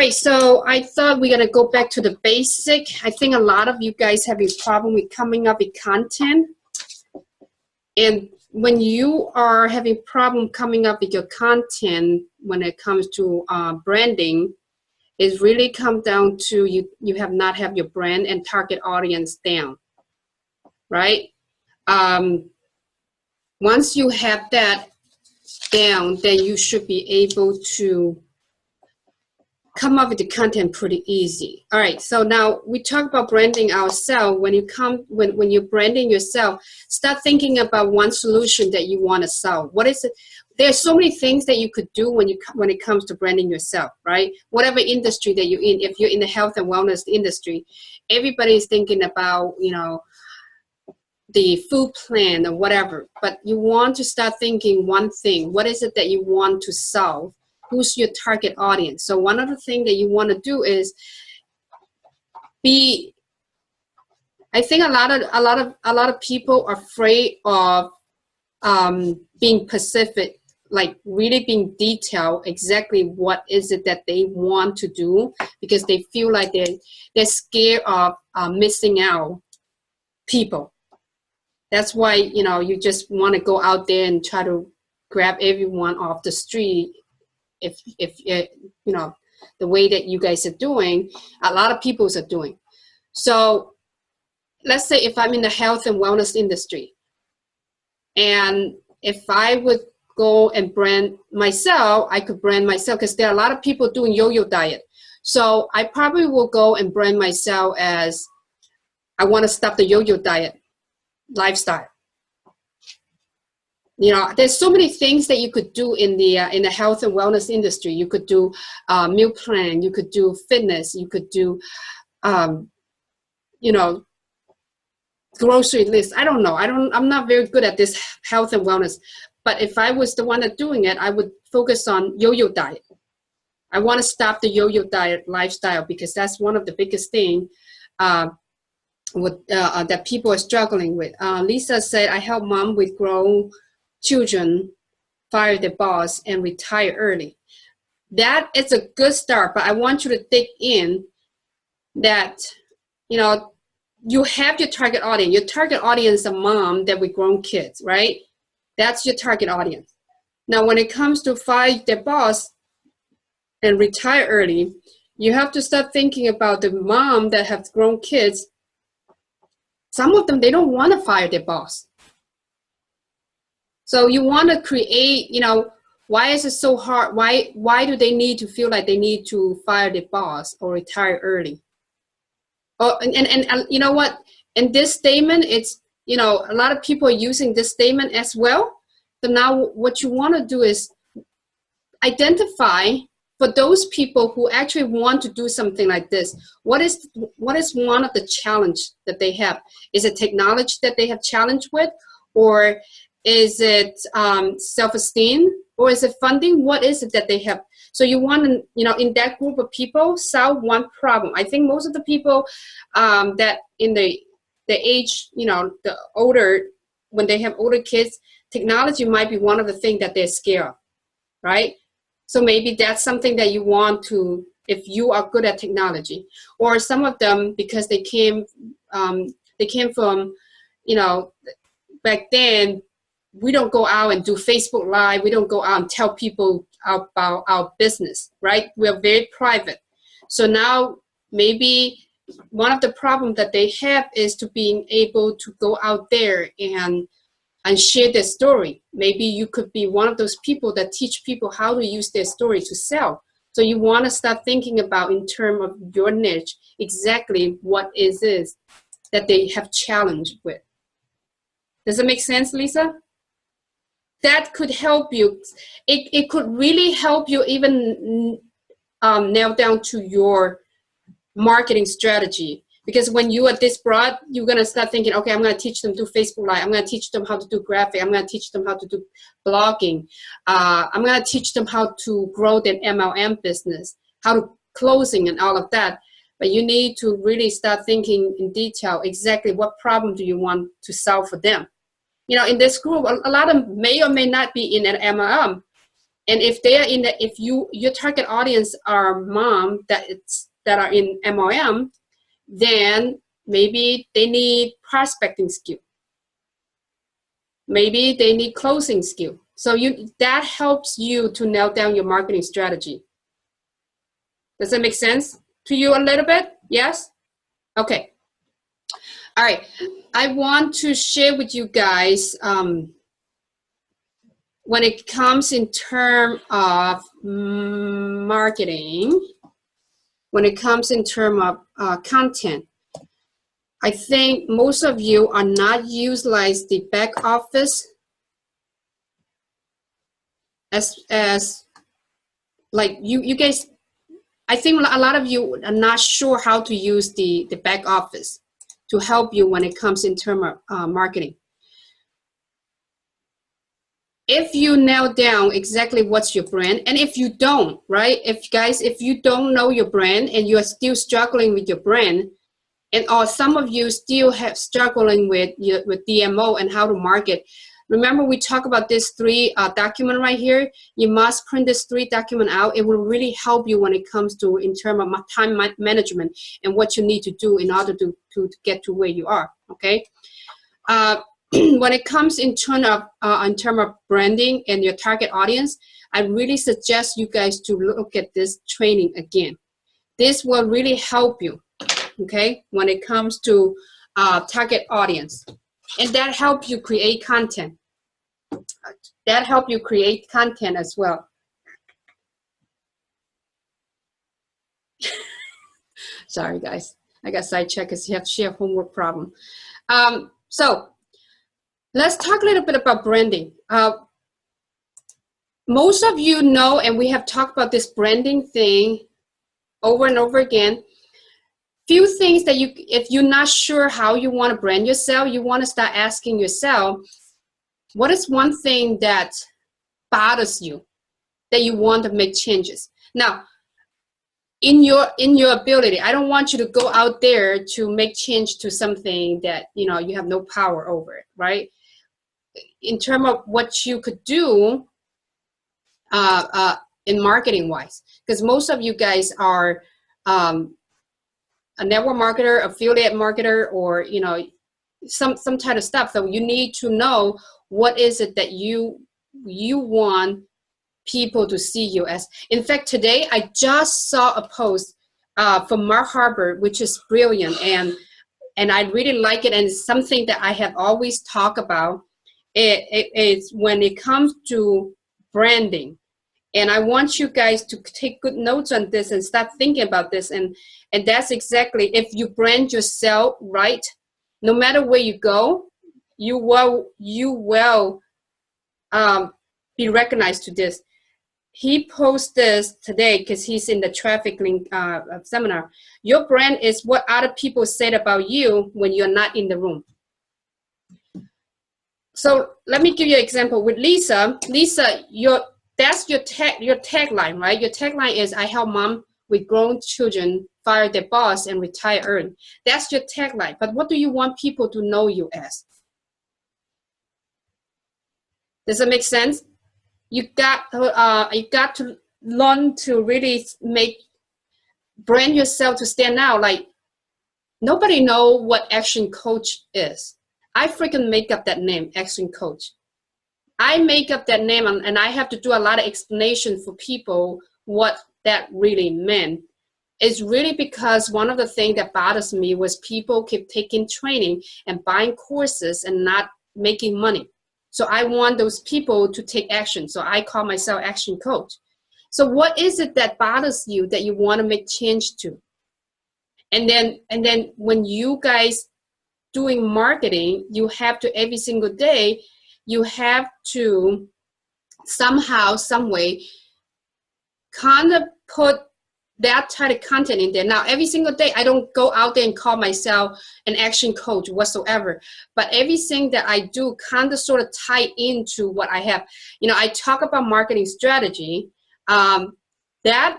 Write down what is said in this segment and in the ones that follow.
right, so I thought we're gonna go back to the basic. I think a lot of you guys have a problem with coming up with content. And when you are having problem coming up with your content when it comes to branding, it really comes down to you have not have your brand and target audience down, right? Once you have that down, then you should be able to come up with the content pretty easy. All right, so now we talk about branding ourselves. When you're branding yourself, start thinking about one solution that you want to solve. What is it? There's so many things that you could do when it comes to branding yourself, right? Whatever industry that you're in, if you're in the health and wellness industry, everybody is thinking about, the food plan or whatever, but you want to start thinking one thing. What is it that you want to solve? Who's your target audience? So one of the things that you want to do is I think a lot of people are afraid of being specific, like really being detailed exactly what is it that they want to do, because they feel like they're scared of missing out people. That's why, you just want to go out there and try to grab everyone off the street. If the way that you guys are doing, a lot of people are doing. So let's say if I'm in the health and wellness industry, and if I would go and brand myself, I could brand myself because there are a lot of people doing yo-yo diet. So I probably will go and brand myself as, I want to stop the yo-yo diet lifestyle. There's so many things that you could do in the health and wellness industry. You could do meal plan, you could do fitness, you could do, grocery list. I don't know. I'm not very good at this health and wellness. But if I was the one that's doing it, I would focus on yo-yo diet. I want to stop the yo-yo diet lifestyle because that's one of the biggest things that people are struggling with. Lisa said, I help mom with grown children fire their boss and retire early. That is a good start, but I want you to dig in that, you have your target audience. Your target audience is a mom that with grown kids, right? That's your target audience. Now, when it comes to fire their boss and retire early, you have to start thinking about the mom that have grown kids. Some of them, they don't want to fire their boss. So you want to create, why is it so hard? Why do they need to feel like they need to fire their boss or retire early? Oh, and you know what? In this statement, it's, a lot of people are using this statement as well. So now what you want to do is identify for those people who actually want to do something like this, what is one of the challenge that they have? Is it technology that they have challenge with? Or is it self-esteem? Or is it funding? What is it that they have? So you want to, in that group of people, solve one problem. I think most of the people that in the age, the older, when they have older kids, technology might be one of the things that they're scared of, right? So maybe that's something that you want to, if you are good at technology. Or some of them, because they came from, back then, we don't go out and do Facebook Live. We don't go out and tell people about our business, right? We're very private. So now maybe one of the problems that they have is to being able to go out there and share their story. Maybe you could be one of those people that teach people how to use their story to sell. So you want to start thinking about, in terms of your niche, exactly what is this that they have challenge with. Does it make sense, Lisa? That could help you. It could really help you even nail down to your marketing strategy. Because when you are this broad, you're going to start thinking, okay, I'm going to teach them to do Facebook Live. I'm going to teach them how to do graphic. I'm going to teach them how to do blogging. I'm going to teach them how to grow their MLM business, how to closing and all of that. But you need to really start thinking in detail exactly what problem do you want to solve for them. In this group, a lot of them may or may not be in an MLM, And if they are in the, if your target audience are mom that are in MLM, then maybe they need prospecting skill. Maybe they need closing skill. So that helps you to nail down your marketing strategy. Does that make sense to you a little bit? Yes? Okay. All right. I want to share with you guys when it comes in terms of marketing, when it comes in terms of content, I think most of you are not utilize the back office as like you guys. I think a lot of you are not sure how to use the back office to help you when it comes in terms of marketing. If you nail down exactly what's your brand, and if you don't, right? If you don't know your brand and you are still struggling with your brand, and or some of you still have struggling with DMO and how to market. Remember, we talk about this 3 document right here. You must print this 3 document out. It will really help you when it comes to in terms of time management and what you need to do in order to get to where you are. Okay. When it comes in terms of branding and your target audience, I really suggest you guys to look at this training again. This will really help you, okay, when it comes to target audience. And that helps you create content. That helps you create content as well. Sorry, guys. I got sidetracked because she have homework problem. So let's talk a little bit about branding. Most of you know, and we have talked about this branding thing over and over again. Few things that if you're not sure how you want to brand yourself, you want to start asking yourself, what is one thing that bothers you that you want to make changes? Now, in your ability, I don't want you to go out there to make change to something that you have no power over it, right? In terms of what you could do in marketing wise, because most of you guys are a network marketer, affiliate marketer, or some type of stuff. So you need to know what is it that you want people to see you as. In fact, today I just saw a post from Mark Harper, which is brilliant, and I really like it, and it's something that I have always talked about. It's when it comes to branding. And I want you guys to take good notes on this and start thinking about this. And that's exactly, if you brand yourself right, no matter where you go, you will be recognized to this. He posted this today because he's in the traffic link seminar. Your brand is what other people said about you when you're not in the room. So let me give you an example with Lisa. Lisa, that's your tagline, right? Your tagline is, I help mom with grown children fire their boss and retire early. That's your tagline. But what do you want people to know you as? Does that make sense? You got to learn to really brand yourself to stand out. Like, nobody know what action coach is. I freaking make up that name, action coach. I make up that name, and I have to do a lot of explanation for people what that really meant. It's really because one of the things that bothers me was people keep taking training and buying courses and not making money. So I want those people to take action. So I call myself action coach. So what is it that bothers you that you want to make change to? And then when you guys doing marketing, you have to every single day, you have to somehow, some way, kind of put that type of content in there. Now, every single day, I don't go out there and call myself an action coach whatsoever. But everything that I do kind of sort of tie into what I have. I talk about marketing strategy. That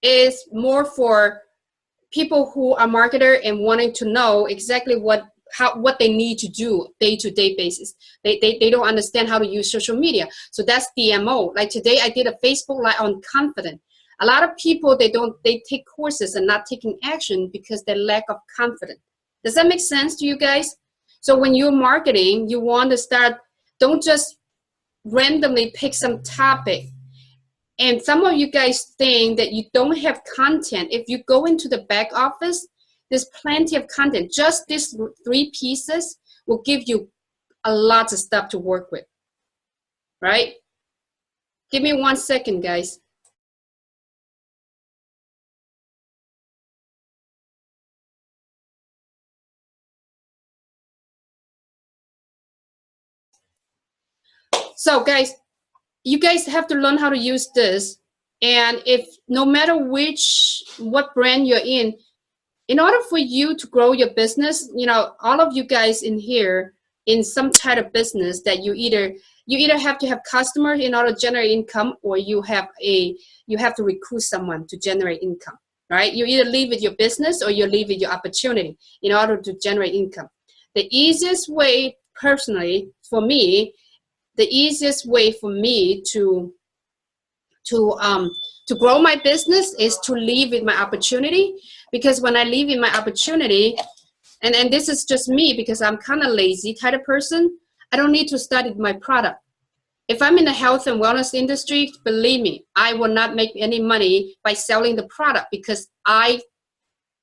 is more for people who are marketer and wanting to know exactly what what they need to do day-to-day basis. They don't understand how to use social media. So that's DMO. Like today I did a Facebook Live on confidence. A lot of people, they take courses and not taking action because they lack of confidence. Does that make sense to you guys? So when you're marketing, you want to start, don't just randomly pick some topic. And some of you guys think that you don't have content. If you go into the back office, there's plenty of content. Just these 3 pieces will give you a lot of stuff to work with, right? Give me 1 second, guys. So guys, you guys have to learn how to use this. And if no matter what brand you're in order for you to grow your business, you know, all of you guys in here in some type of business that you either have to have customers in order to generate income, or you have to recruit someone to generate income, right? You either leave with your business or you leave with your opportunity in order to generate income. The easiest way, personally, for me, the easiest way for me to grow my business is to leave with my opportunity. Because when I leave in my opportunity, and this is just me because I'm kind of lazy type of person, I don't need to study my product. If I'm in the health and wellness industry, believe me, I will not make any money by selling the product, because I'm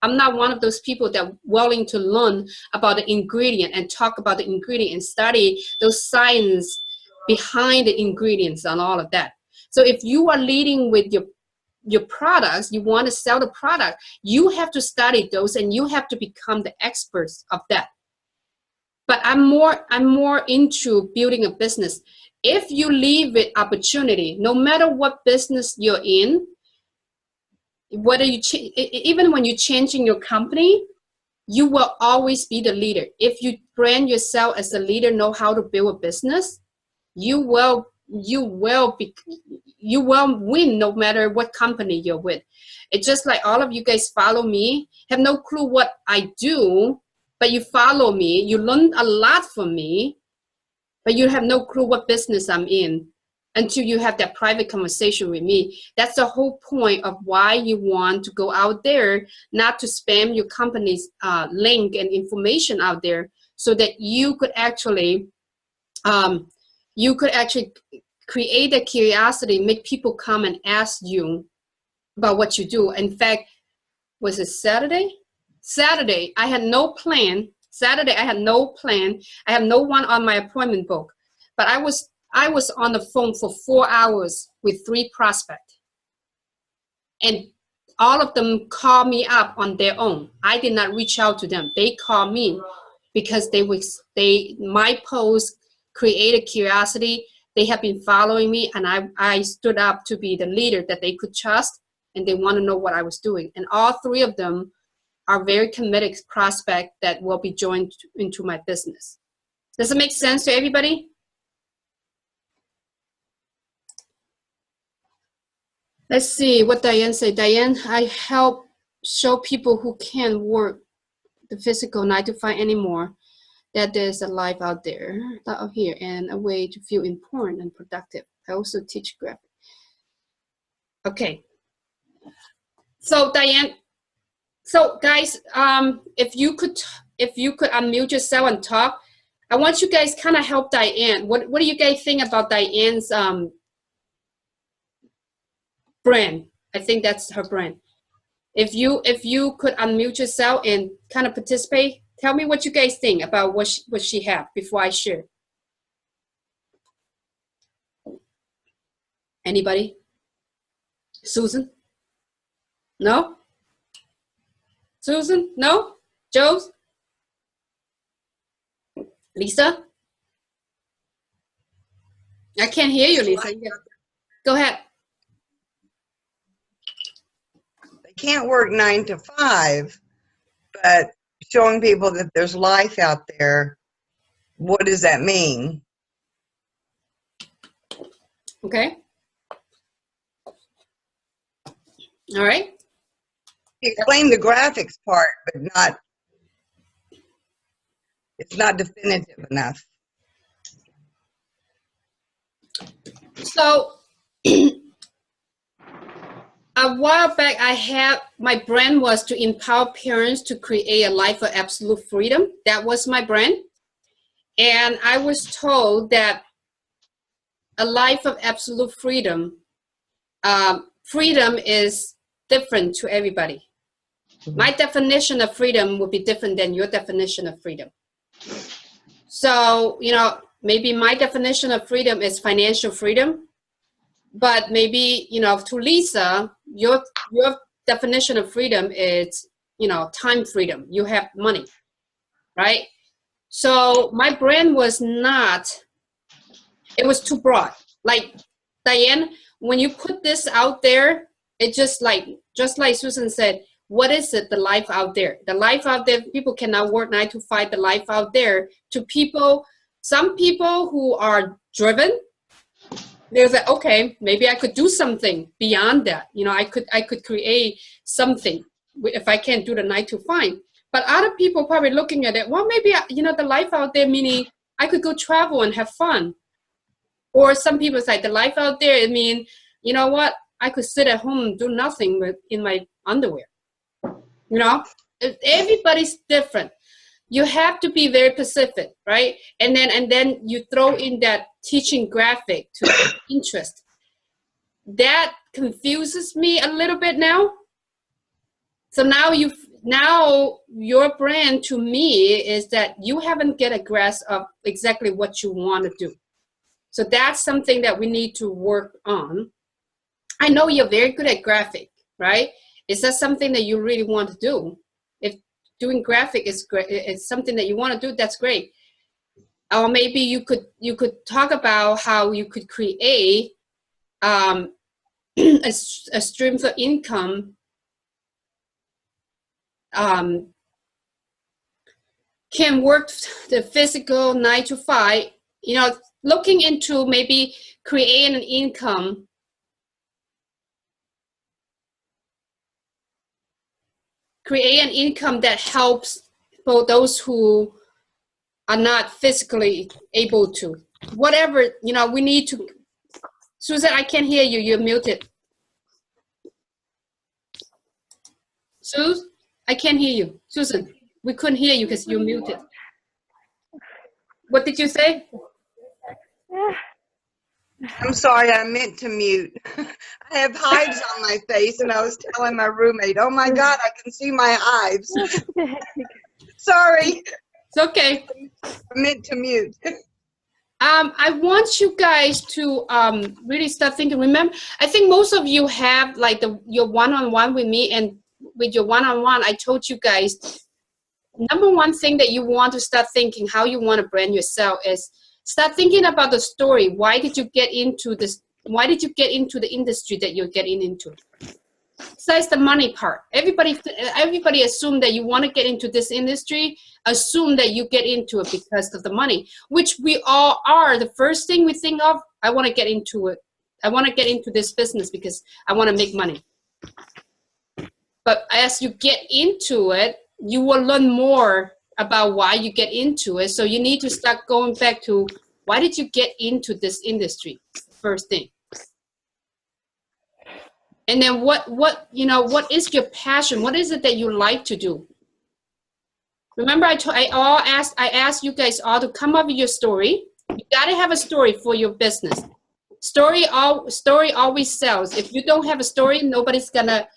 not one of those people that willing to learn about the ingredient and talk about the ingredient and study those science behind the ingredients and all of that. So if you are leading with your products, you want to sell the product, you have to study those and you have to become the experts of that. But I'm more into building a business. If you leave with opportunity, no matter what business you're in, whether even when you're changing your company, you will always be the leader. If you brand yourself as a leader, know how to build a business, you will win no matter what company you're with. It's just like all of you guys follow me, have no clue what I do, but you follow me, you learn a lot from me, but you have no clue what business I'm in until you have that private conversation with me. That's the whole point of why you want to go out there, not to spam your company's link and information out there, so that you could actually create a curiosity, make people come and ask you about what you do. In fact, was it Saturday? Saturday, I had no plan. Saturday, I had no plan. I have no one on my appointment book. But I was on the phone for 4 hours with 3 prospects. And all of them called me up on their own. I did not reach out to them. They called me because my post created curiosity. They have been following me, and I stood up to be the leader that they could trust, and they want to know what I was doing. And all 3 of them are very committed prospects that will be joined into my business. Does it make sense to everybody? Let's see what Diane said. Diane, I help show people who can't work the physical 9 to 5 anymore that there's a life out there, out here, and a way to feel important and productive. I also teach graphic. Okay. So Diane, so guys, if you could unmute yourself and talk, I want you guys kind of help Diane. What do you guys think about Diane's brand? I think that's her brand. If you could unmute yourself and kind of participate, tell me what you guys think about what she have before I share. Anybody? Susan? No? Susan? No? Joe? Lisa? I can't hear you, Lisa. Go ahead. They can't work 9 to 5, but showing people that there's life out there, what does that mean? Okay. All right. Explain the graphics part, but not it's not definitive enough. So a while back, my brand was to empower parents to create a life of absolute freedom. That was my brand. And I was told that a life of absolute freedom, freedom is different to everybody. My definition of freedom would be different than your definition of freedom. So, you know, maybe my definition of freedom is financial freedom, but maybe, you know, to Lisa, your definition of freedom is, you know, time freedom. You have money, right? So my brand was not, it was too broad. Like, Diane, when you put this out there, it just like Susan said, what is it, the life out there? The life out there, people cannot work 9 to 5, the life out there to people, some people who are driven, they're like, okay, maybe I could do something beyond that. You know, I could create something if I can't do the 9 to 5. But other people probably looking at it, well, maybe, you know, the life out there, meaning I could go travel and have fun. Or some people say the life out there, I mean, you know what? I could sit at home and do nothing in my underwear. You know, everybody's different. You have to be very specific, right? And then you throw in that teaching graphic to interest. That confuses me a little bit now. So now your brand to me is that you haven't get a grasp of exactly what you want to do. So that's something that we need to work on. I know you're very good at graphic, right? Is that something that you really want to do? If doing graphic is great, it's something that you want to do, that's great. Or maybe you could talk about how you could create a stream for income can work the physical 9 to 5, you know, looking into maybe creating an income that helps for those who are not physically able to. Whatever, you know, we need to. Susan, I can't hear you. You're muted. Susan, I can't hear you. Susan, we couldn't hear you because you're muted. What did you say? I'm sorry, I meant to mute. I have hives on my face, and I was telling my roommate, oh my God, I can see my hives. Sorry. It's okay. I meant to mute. I want you guys to really start thinking. Remember, I think most of you have like your one-on-one with me, and with your one-on-one, I told you guys, number one thing that you want to start thinking how you want to brand yourself is start thinking about the story. Why did you get into this? Why did you get into the industry that you're getting into? Besides the money part, everybody assume that you want to get into this industry, assume that you get into it because of the money, which we all are. The first thing we think of, I want to get into it. I want to get into this business because I want to make money. But as you get into it, you will learn more about why you get into it. So you need to start going back to, why did you get into this industry? First thing. And then what is your passion? What is it that you like to do? Remember, I asked you guys all to come up with your story. You gotta have a story for your business. Story always sells. If you don't have a story, nobody's gonna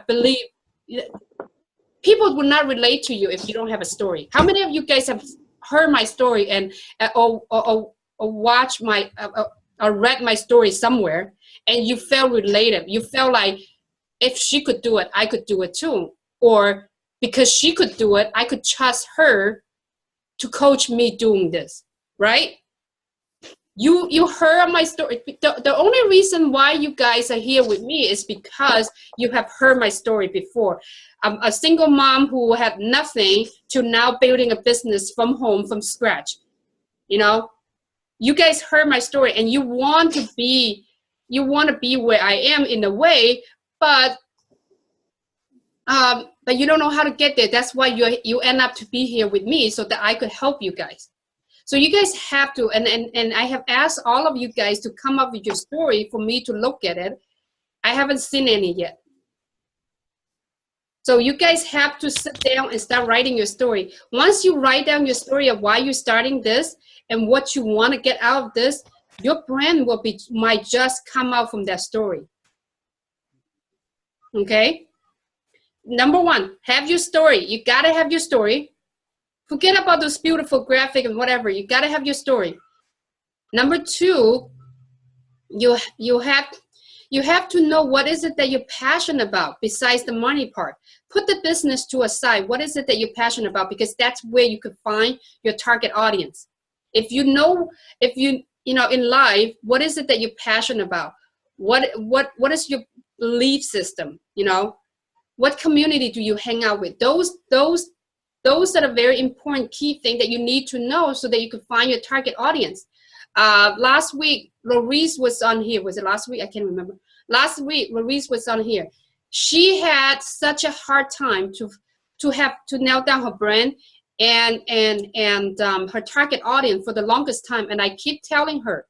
believe. People will not relate to you if you don't have a story. How many of you guys have heard my story and or watched my or read my story somewhere, and you felt related? You felt like, if she could do it, I could do it too. Or because she could do it, I could trust her to coach me doing this, right? You heard my story. The only reason why you guys are here with me is because you have heard my story before. I'm a single mom who had nothing to now building a business from home, from scratch. You know, you guys heard my story, and you want to be where I am in a way, but but you don't know how to get there. That's why you end up to be here with me so that I could help you guys. So you guys have to, and I have asked all of you guys to come up with your story for me to look at it. I haven't seen any yet. So you guys have to sit down and start writing your story. Once you write down your story of why you're starting this and what you want to get out of this, your brand might just come out from that story. Okay? Number one, have your story. You gotta have your story. Forget about those beautiful graphic and whatever. You gotta have your story. Number two, you have to know what is it that you're passionate about besides the money part. Put the business to a side. What is it that you're passionate about? Because that's where you could find your target audience. If you know in life, what is it that you're passionate about? What is your belief system? What community do you hang out with? Those are the very important key thing that you need to know so that you can find your target audience. Last week, Lorice was on here. Was it last week? I can't remember. Last week, Lorice was on here. She had such a hard time to nail down her brand and her target audience for the longest time. And I keep telling her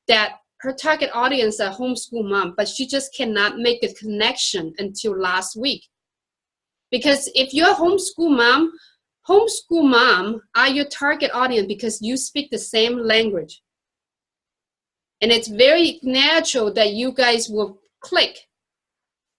that her target audience is a homeschool mom, but she just cannot make a connection until last week. Because if you're a homeschool mom are your target audience because you speak the same language. And it's very natural that you guys will click.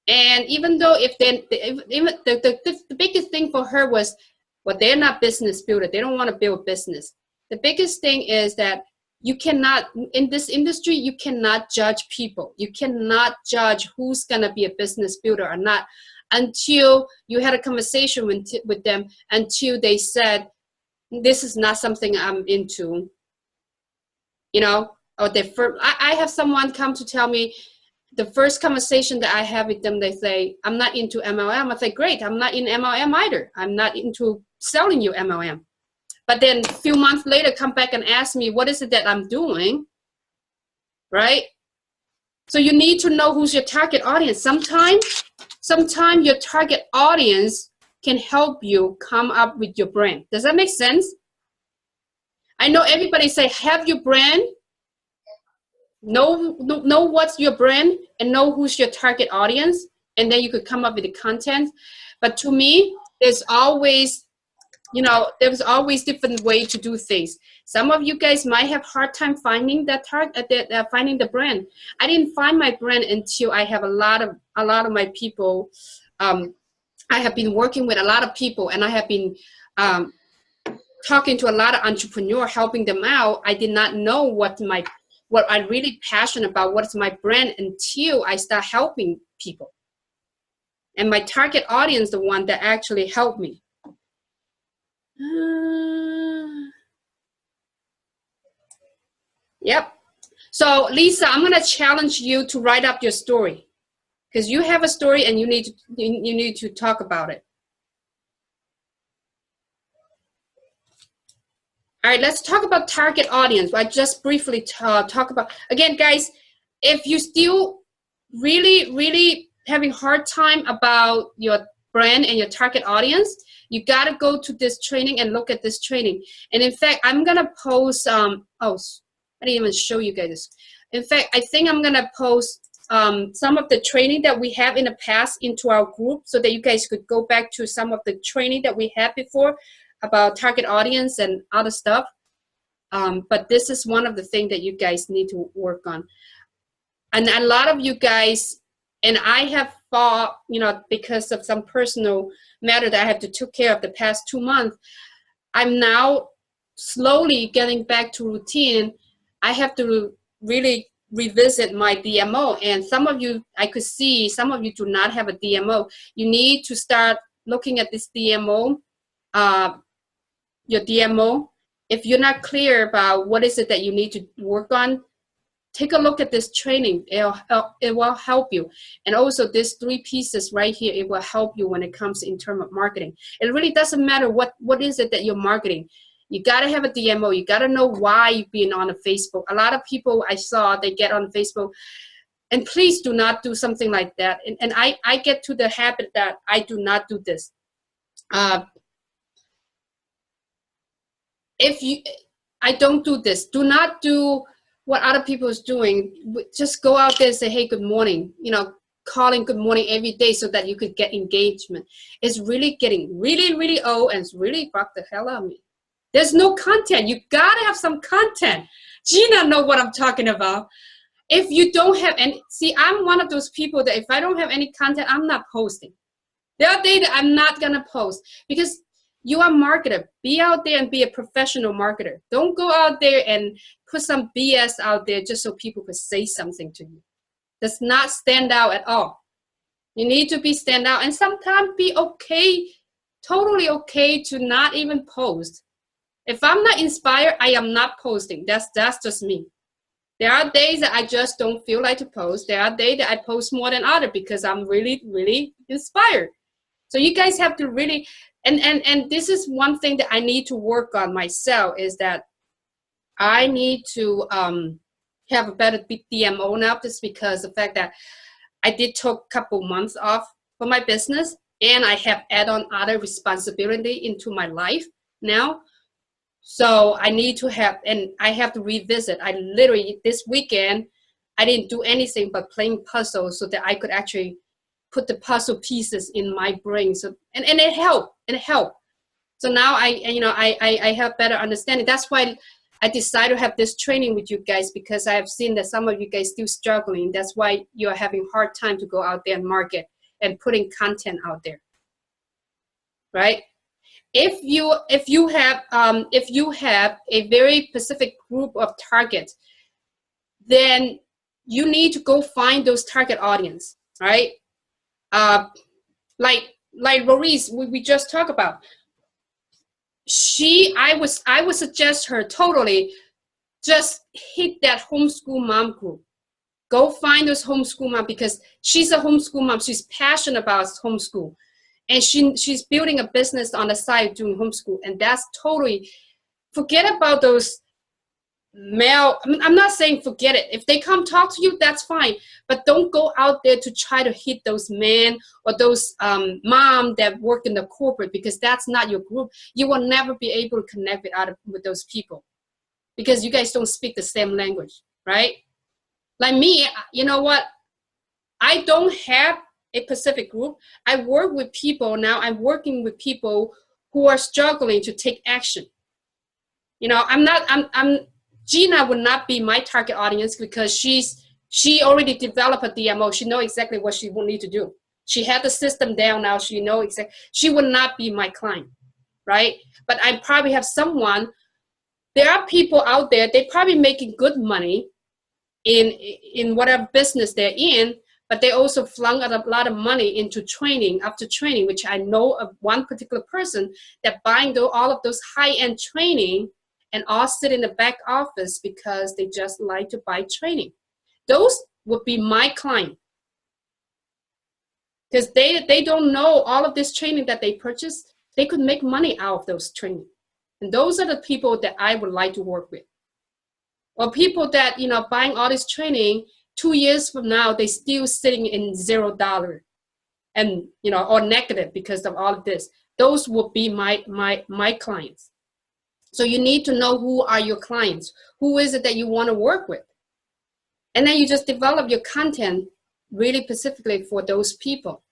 And even though the biggest thing for her was, well, they're not business builder. They don't want to build business. The biggest thing is that you cannot, in this industry, you cannot judge people. You cannot judge who's going to be a business builder or not until you had a conversation with them, until they said, this is not something I'm into. Or I have someone come to tell me, the first conversation that I have with them, they say, I'm not into MLM. I say, great, I'm not in MLM either. I'm not into selling you MLM. But then a few months later, come back and ask me, what is it that I'm doing, right? So you need to know who's your target audience. Sometimes your target audience can help you come up with your brand. Does that make sense? I know everybody say, have your brand, know what's your brand, and know who's your target audience, and then you could come up with the content. But to me, there's always different way to do things. Some of you guys might have hard time finding that finding the brand. I didn't find my brand until I have a lot of my people. I have been working with a lot of people, and I have been talking to a lot of entrepreneurs, helping them out. I did not know what I'm really passionate about, what's my brand, until I start helping people. And my target audience, the one that actually helped me. Yep. So Lisa, I'm gonna challenge you to write up your story, because you have a story and you need to talk about it. All right, let's talk about target audience. I just briefly talk about, again, guys, if you still really having hard time about your brand and your target audience, you got to go to this training and look at this training. And in fact, I'm going to post, I didn't even show you guys this. In fact, I think I'm going to post some of the training that we have in the past into our group so that you guys could go back to some of the training that we had before about target audience and other stuff. But this is one of the things that you guys need to work on. And a lot of you guys, and I have fought, because of some personal matter that I have to take care of the past 2 months, I'm now slowly getting back to routine. I have to really revisit my DMO. And some of you, I could see, some of you do not have a DMO. You need to start looking at this DMO, your DMO. If you're not clear about what is it that you need to work on, take a look at this training. It will help you. And also these 3 pieces right here, it will help you when it comes in terms of marketing. It really doesn't matter what is it that you're marketing. You got to have a DMO. You got to know why you're being on a Facebook. A lot of people I saw, they get on Facebook. And please do not do something like that. And I get to the habit that I do not do this. I don't do this. Do not do what other people is doing. Just go out there and say, hey, good morning. You know, calling good morning every day so that you could get engagement. It's really getting really, really old, and it's really fucked the hell out of me. There's no content. You gotta have some content. Gina know what I'm talking about. If you don't have any, see, I'm one of those people that if I don't have any content, I'm not posting. There are days that I'm not gonna post because you are a marketer. Be out there and be a professional marketer. Don't go out there and put some BS out there just so people could say something to you. Does not stand out at all. You need to be stand out, and sometimes be okay, totally okay to not even post. If I'm not inspired, I am not posting. That's just me. There are days that I just don't feel like to post. There are days that I post more than others because I'm really, really inspired. So you guys have to really, and this is one thing that I need to work on myself, is that I need to have a better DMO now, just because the fact that I did took a couple months off for my business, and I have add on other responsibility into my life now. So I need to have, and I have to revisit. I literally, this weekend, I didn't do anything but playing puzzles so that I could actually put the puzzle pieces in my brain. So, and it helped, So now I have better understanding. That's why I decided to have this training with you guys, because I have seen that some of you guys still struggling. That's why you're having a hard time to go out there and market and putting content out there, right? If you have a very specific group of targets, then you need to go find those target audience, right? Like Maurice, we just talked about. I would suggest her totally just hit that homeschool mom group. Go find those homeschool mom, because she's a homeschool mom. She's passionate about homeschool. And she's building a business on the side doing homeschool. And that's totally, forget about those male, I'm not saying forget it. If they come talk to you, that's fine. But don't go out there to try to hit those men or those mom that work in the corporate, because that's not your group. You will never be able to connect with those people, because you guys don't speak the same language, right? Like me, you know what? I don't have a specific group. I work with people now. I'm working with people who are struggling to take action. You know, Gina would not be my target audience, because she already developed a DMO. She knows exactly what she will need to do. She had the system down now. She knows exactly. She would not be my client, right? But I probably have someone. There are people out there, they probably making good money in whatever business they're in, but they also flung a lot of money into training after training, which I know of one particular person that buying all of those high-end training and all sit in the back office because they just like to buy training. Those would be my client, because they don't know all of this training that they purchased. They could make money out of those training. And those are the people that I would like to work with. Or people that, you know, buying all this training, 2 years from now, they still sitting in $0 and, you know, or negative because of all of this. Those will be my clients. So you need to know who are your clients. Who is it that you want to work with? And then you just develop your content really specifically for those people.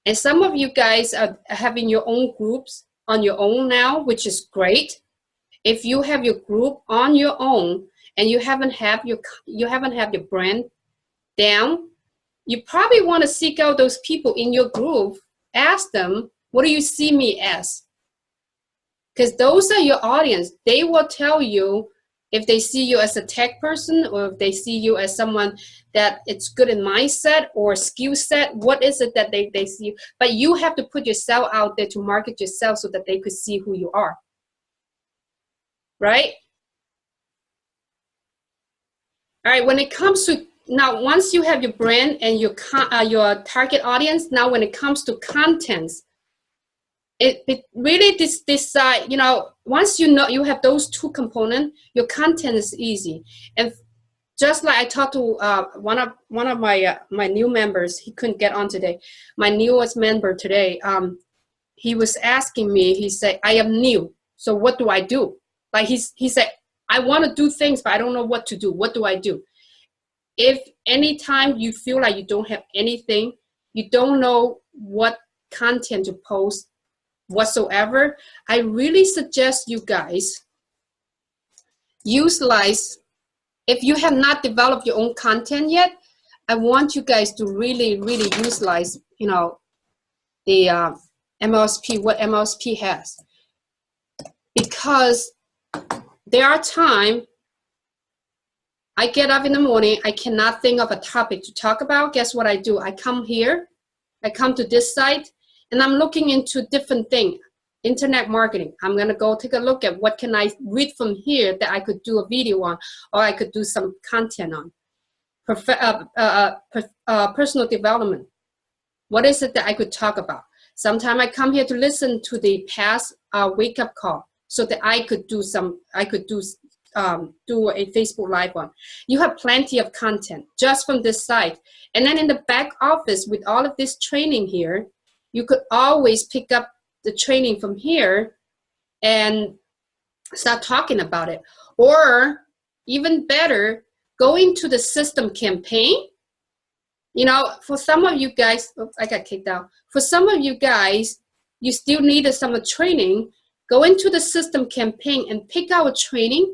And some of you guys are having your own groups on your own now, which is great. If you have your group on your own and you haven't have your brand down, you probably want to seek out those people in your group. Ask them, what do you see me as? Because those are your audience. They will tell you if they see you as a tech person, or if they see you as someone that it's good in mindset or skill set. What is it that they see you? But you have to put yourself out there to market yourself so that they could see who you are. Right? All right, when it comes to, now once you have your brand and your target audience, now when it comes to contents, it really decide, you know, once you know you have those two components, your content is easy. And just like I talked to one of my my new members. He couldn't get on today. My newest member today. He was asking me. He said, "I am new, so what do I do?" Like he said, "I want to do things, but I don't know what to do. What do I do?" If anytime you feel like you don't have anything, you don't know what content to post whatsoever, I really suggest you guys utilize, if you have not developed your own content yet, I want you guys to really, really utilize, you know, the MLSP, what MLSP has. Because there are times I get up in the morning, I cannot think of a topic to talk about. Guess what I do? I come here, I come to this site, and I'm looking into different things. Internet marketing. I'm gonna go take a look at what can I read from here that I could do a video on, or I could do some content on. Personal development. What is it that I could talk about? Sometimes I come here to listen to the past wake-up call so that I could do do a Facebook Live on. You have plenty of content just from this site. And then in the back office with all of this training here, you could always pick up the training from here and start talking about it. Or even better, going to the system campaign. You know, for some of you guys, oops, I got kicked out. For some of you guys, you still needed some training. Go into the system campaign and pick out training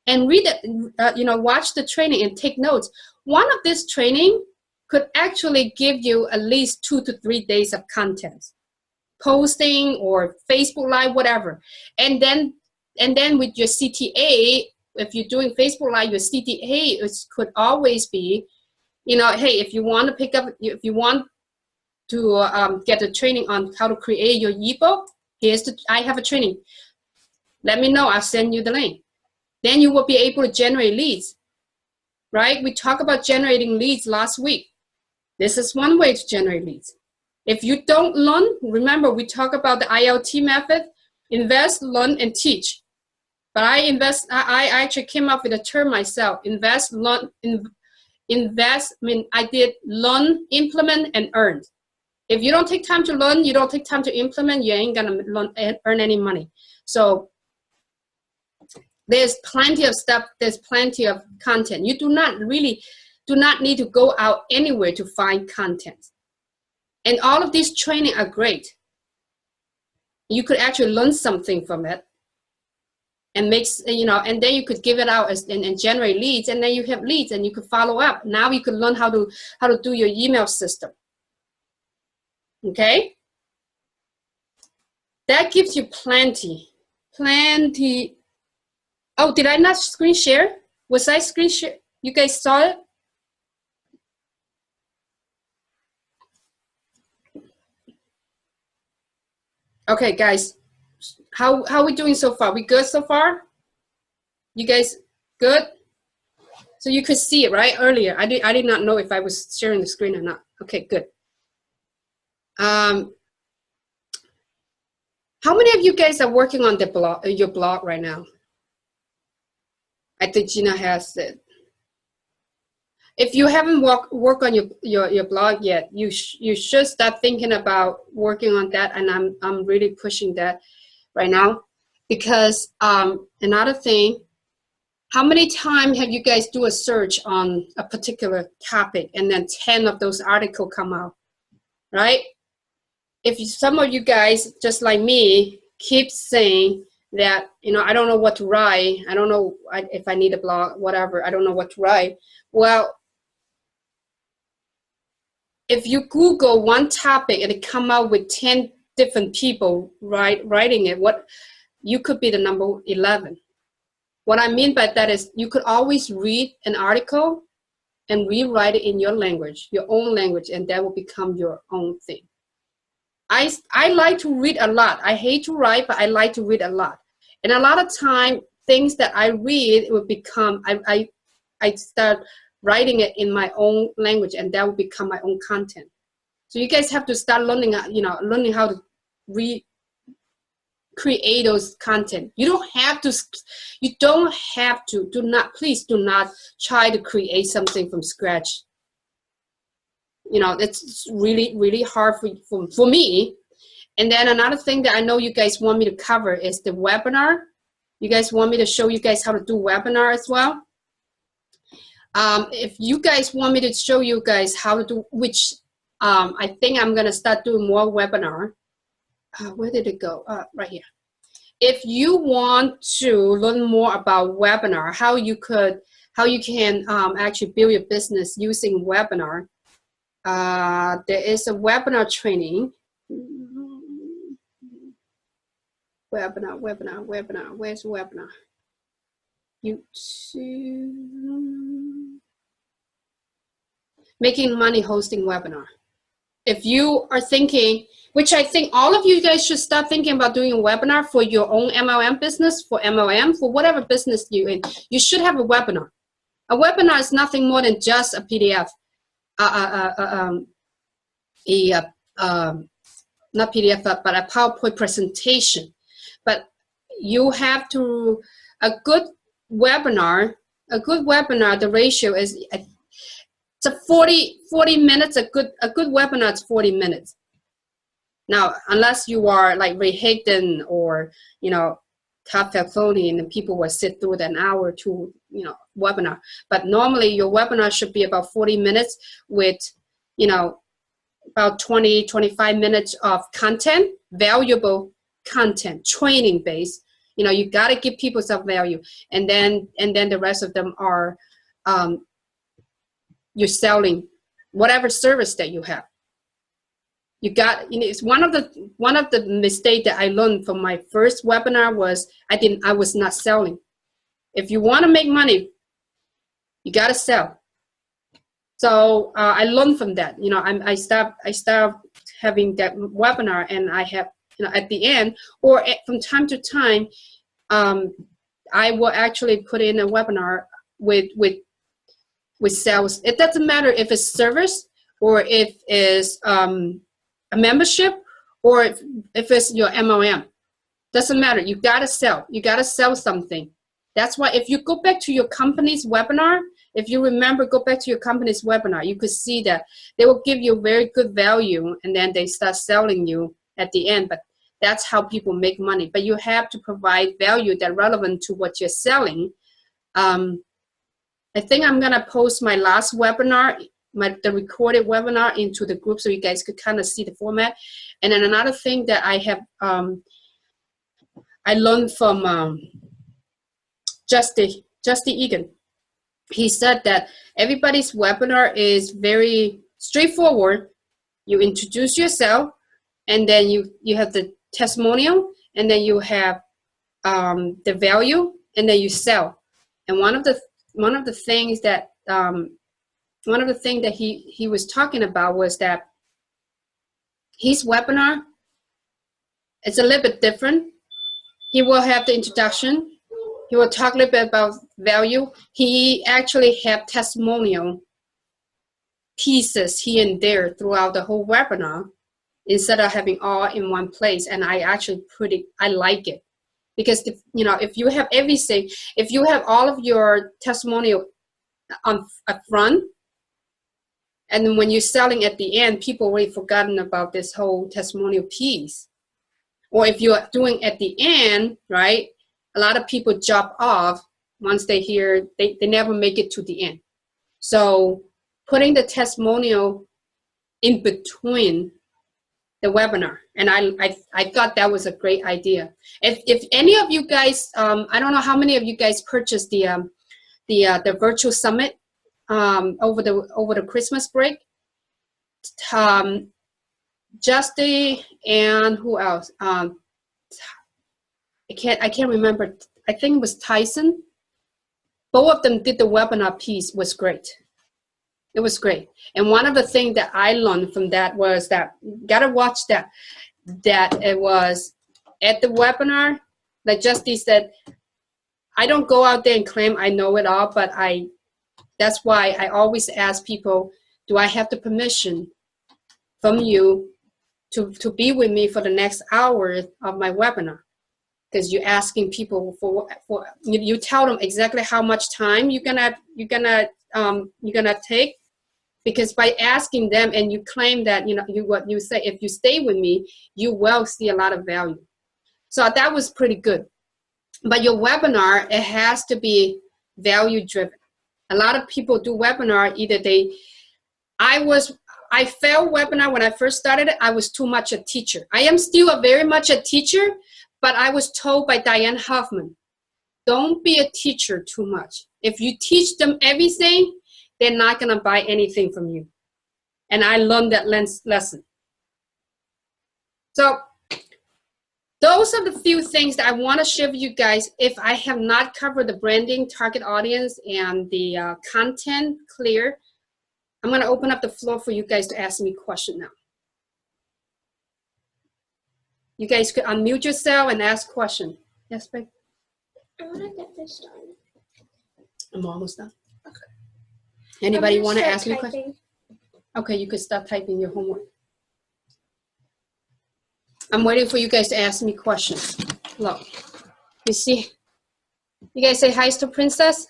and read it, you know, watch the training and take notes. One of this training could actually give you at least 2 to 3 days of content, posting or Facebook Live, whatever. And then with your CTA, if you're doing Facebook Live, your CTA could always be, you know, hey, if you want to pick up, if you want to get a training on how to create your ebook, I have a training. Let me know, I'll send you the link. Then you will be able to generate leads, right? We talked about generating leads last week. This is one way to generate leads. If you don't learn, remember we talked about the ILT method, invest, learn, and teach. But I actually came up with a term myself, invest, learn, invest, I mean, I did learn, implement, and earn. If you don't take time to learn, you don't take time to implement, you ain't gonna earn any money. So there's plenty of stuff, there's plenty of content. You do not need to go out anywhere to find content. And all of these training are great. You could actually learn something from it and makes, you know, and then you could give it out and generate leads, and then you have leads and you could follow up. Now you could learn how to do your email system. Okay? That gives you plenty. Oh, did I not screen share? Was I screen share? You guys saw it? Okay, guys, how are we doing so far? We good so far? You guys good? So you could see it, right? Earlier, I did not know if I was sharing the screen or not. Okay, good. How many of you guys are working on the blog, your blog right now? I think Gina has it. If you haven't worked on your blog yet, you should start thinking about working on that, and I'm really pushing that right now. Because another thing, how many times have you guys do a search on a particular topic and then 10 of those articles come out, right? If some of you guys, just like me, keep saying that, you know, I don't know what to write, I don't know if I need a blog, whatever, I don't know what to write. Well, if you Google one topic and it come out with 10 different people writing it, you could be the number 11. What I mean by that is you could always read an article and rewrite it in your language, your own language, and that will become your own thing. I like to read a lot. I hate to write, but I like to read a lot. And a lot of time, things that I read will become, I start writing it in my own language, and that will become my own content. So you guys have to start learning, learning how to create those content. You don't have to, please do not try to create something from scratch. You know, it's really, really hard for me. And then another thing that I know you guys want me to cover is the webinar. You guys want me to show you guys how to do webinar as well. If you guys want me to show you guys how to do, which I think I'm gonna start doing more webinar. Where did it go? Right here. If you want to learn more about webinar, how you can actually build your business using webinar, there is a webinar training. Webinar. Where's webinar? YouTube. Making money hosting webinar. If you are thinking, which I think all of you guys should start thinking about doing a webinar for your own MLM business, for MLM, for whatever business you're in, you should have a webinar. A webinar is nothing more than just a PDF, not PDF, but a PowerPoint presentation. But you have to, a good webinar, the ratio is, it's a 40 minutes, a good webinar is 40 minutes. Now, unless you are like Ray Higdon or, you know, Todd Falcone, and then people will sit through an hour or two, you know, webinar. But normally your webinar should be about 40 minutes with, you know, about 20-25 minutes of content, valuable content, training based. You know, you got to give people some value, and then the rest of them are you're selling whatever service that you have. You got, you know, it's one of the mistakes that I learned from my first webinar was I was not selling. If you want to make money, you got to sell. So I learned from that. You know, I stopped having that webinar, and I have, you know, at the end or from time to time, I will actually put in a webinar with sales. It doesn't matter if it's service or if it's a membership or if it's your MLM. Doesn't matter. You gotta sell. You gotta sell something. That's why if you go back to your company's webinar, if you remember, go back to your company's webinar, you could see that they will give you very good value, and then they start selling you at the end. But that's how people make money. But you have to provide value that's relevant to what you're selling. I think I'm gonna post my last webinar, the recorded webinar, into the group so you guys could kind of see the format. And then another thing that I have, I learned from Justy Egan. He said that everybody's webinar is very straightforward. You introduce yourself, and then you have the testimonial, and then you have the value, and then you sell. And one of the things that he was talking about was that his webinar is a little bit different. He will have the introduction. He will talk a little bit about value. He actually have testimonial pieces here and there throughout the whole webinar instead of having all in one place. And I actually I like it. Because, you know, if you have everything, if you have all of your testimonial up front, and then when you're selling at the end, people already forgotten about this whole testimonial piece. Or if you're doing at the end, right, a lot of people drop off once they hear, they never make it to the end. So putting the testimonial in between the webinar, and I thought that was a great idea. If any of you guys, I don't know how many of you guys purchased the virtual summit over the Christmas break. Justy and who else? I can't remember. I think it was Tyson. Both of them did the webinar piece. Was great. It was great. And one of the things that I learned from that was that you gotta watch that it was at the webinar, like Justy said, I don't go out there and claim I know it all, but that's why I always ask people, do I have the permission from you to be with me for the next hour of my webinar? because you're asking people for you tell them exactly how much time you're gonna take, because by asking them and you claim that what you say, if you stay with me, you will see a lot of value. So that was pretty good. But your webinar, it has to be value driven. A lot of people do webinar, either I failed webinar when I first started it. I was too much a teacher. I am still very much a teacher, but I was told by Diane Hoffman, don't be a teacher too much. If you teach them everything, they're not gonna buy anything from you. And I learned that lesson. So those are the few things that I want to share with you guys. If I have not covered the branding, target audience, and the content clear, I'm going to open up the floor for you guys to ask me questions now. You guys could unmute yourself and ask questions. Yes, babe? I want to get this done. I'm almost done. Okay. Anybody want to ask me a question? Okay, you could start typing your homework. I'm waiting for you guys to ask me questions. Look, you see, you guys say hi to Princess?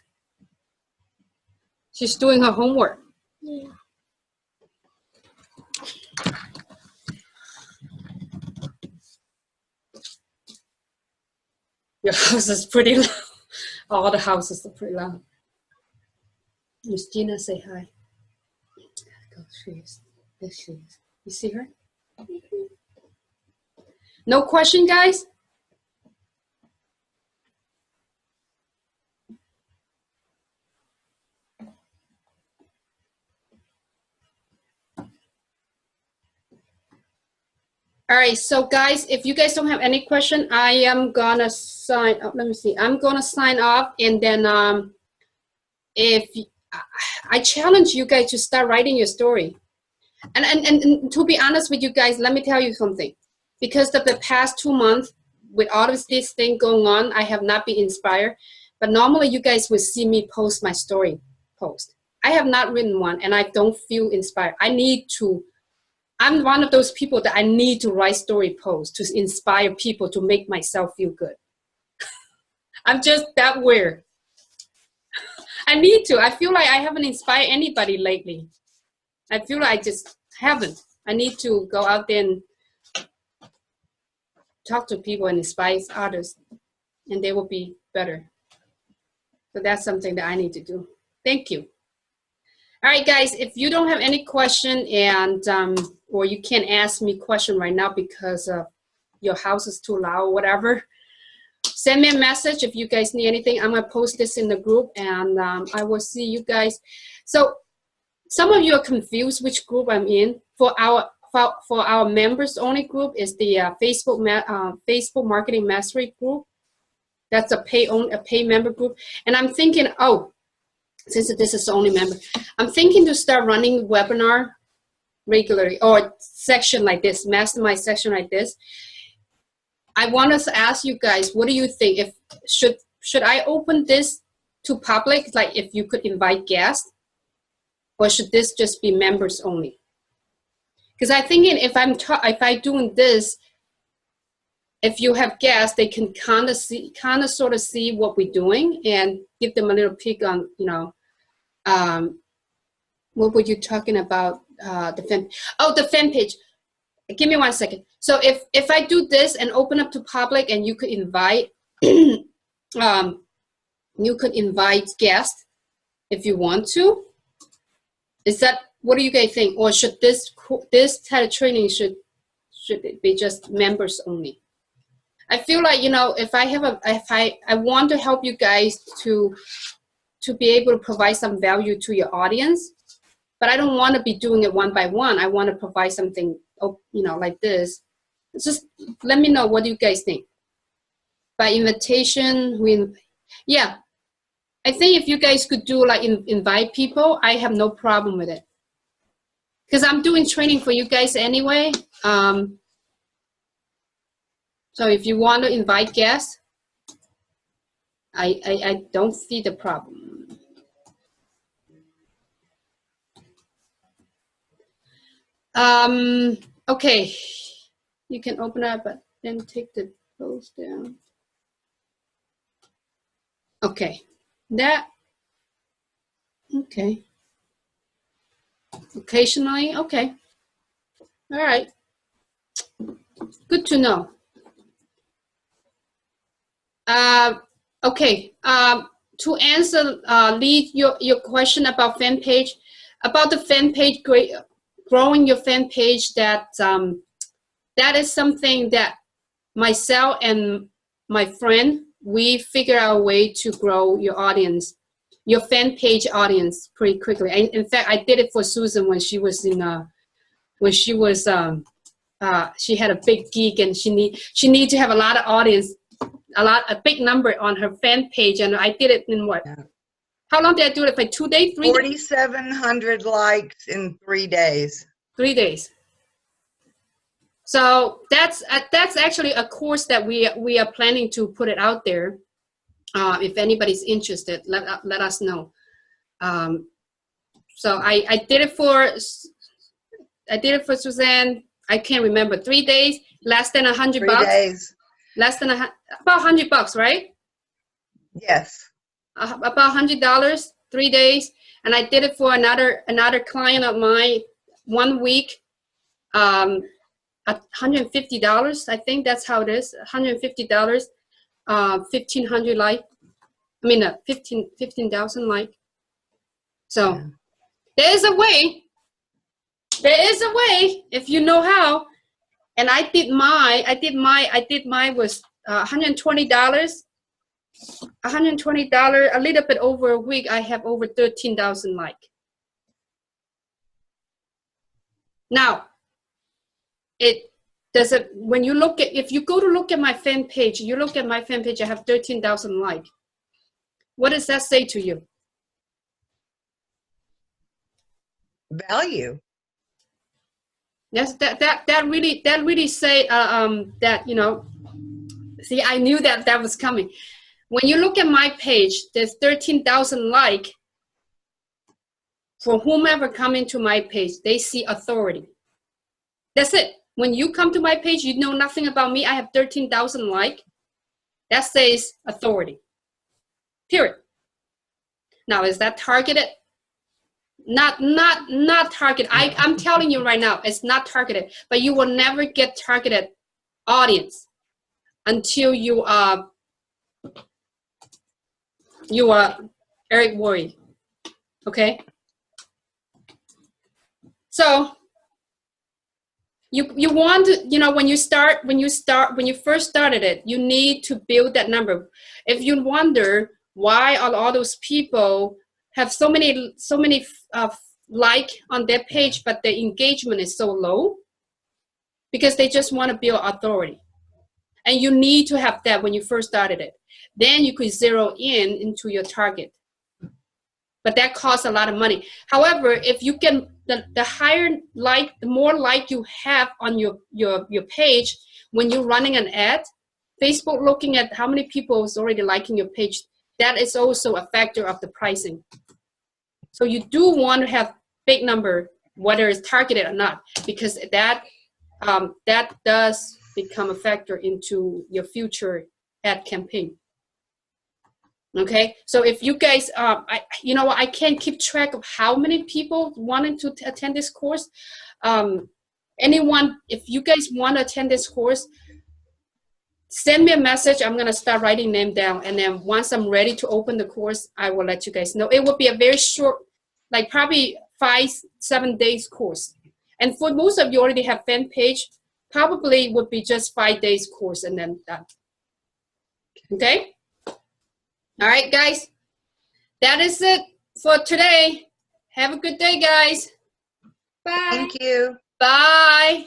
She's doing her homework. Yeah. Your house is pretty loud. All the houses are pretty loud. Miss Gina, say hi. Go, she is. There she is. You see her? Mm-hmm. No question, guys? All right, so guys, if you guys don't have any question, I am gonna sign up. Let me see. I'm gonna sign off, and then if I challenge you guys to start writing your story. And to be honest with you guys, let me tell you something. Because of the past 2 months, with all of this thing going on, I have not been inspired. But normally you guys will see me post my story post. I have not written one, and I don't feel inspired. I'm one of those people that I need to write story posts to inspire people, to make myself feel good. I'm just that weird. I need to. I feel like I haven't inspired anybody lately. I feel like I just haven't. I need to go out there and talk to people and inspire others, and they will be better. So that's something that I need to do. Thank you. All right, guys, if you don't have any question, and or you can't ask me question right now because your house is too loud or whatever, send me a message if you guys need anything. I'm gonna post this in the group, and I will see you guys. So some of you are confused which group I'm in. For our members only group is the Facebook Marketing Mastery group. That's a pay member group. And I'm thinking, oh, since this is the only member, I'm thinking to start running webinar regularly, or section like this, mastermind section like this. I want us to ask you guys, what do you think? If should I open this to public, like if you could invite guests, or should this just be members only? Because I'm thinking if I'm doing this, if you have guests, they can kind of sort of see what we're doing and give them a little peek on, what were you talking about? The fan page. Give me 1 second. So if I do this and open up to public, and you could invite, guests if you want to. Is that, what do you guys think? Or should this type of training should it be just members only? I feel like, if I want to help you guys to be able to provide some value to your audience, but I don't want to be doing it one by one. I want to provide something, like this. Just let me know, what do you guys think? By invitation, yeah. I think if you guys could do like invite people, I have no problem with it. Because I'm doing training for you guys anyway. So if you want to invite guests, I don't see the problem. Okay, you can open up, but then take the post down. Okay. That, okay. Occasionally, okay. All right. Good to know. Okay. To answer, Lee, your question about fan page, about the fan page, growing your fan page, that that is something that myself and my friend, we figure out a way to grow your audience, your fan page audience, pretty quickly. And in fact, I did it for Susan when she was in when she was she had a big gig, and she need to have a lot of audience, a big number on her fan page, and I did it in what? Yeah. How long did I do it? For 2 days, 3 days? 4,700 likes in 3 days. 3 days. So that's actually a course that we are planning to put it out there. If anybody's interested, let us know. So I did it for Suzanne. I can't remember, 3 days, less than $100 3 bucks. days. Less than about $100, right? Yes. About $100, 3 days, and I did it for another client of mine, 1 week, $150. I think that's how it is. $150, 1,500 like. I mean, 15,000 like. So Yeah. there is a way. There is a way if you know how. And I did mine was $120. $120, a little bit over a week. I have over 13,000 like. Now, it doesn't. When you look at, if you go to look at my fan page, you look at my fan page. I have 13,000 like. What does that say to you? Value. Yes, that really say that, you know. See, I knew that was coming. When you look at my page, there's 13,000 like. For whomever come into my page, they see authority. That's it. When you come to my page, you know nothing about me. I have 13,000 like. That says authority. Period. Now, is that targeted? Not targeted. I'm telling you right now, it's not targeted. But you will never get targeted audience until you are Eric Worre. Okay. So you want to, you know, when you first started it, you need to build that number. If you wonder why all those people have so many like on their page, but their engagement is so low, because they just want to build authority. And you need to have that when you first started it. Then you could zero into your target. But that costs a lot of money. However, if you can, the higher like, the more like you have on your page, when you're running an ad, Facebook looking at how many people is already liking your page, that is also a factor of the pricing. So you do want to have big number, whether it's targeted or not, because that does become a factor into your future ad campaign. Okay, so if you guys, you know what, I can't keep track of how many people wanted to attend this course. Anyone, if you guys want to attend this course, send me a message. I'm gonna start writing them down, and then once I'm ready to open the course, I will let you guys know. It will be a very short, like probably 5-7 days course. And for most of you already have fan page, probably would be just 5 days course and then done. Okay. All right, guys, that is it for today. Have a good day, guys. Bye. Thank you. Bye.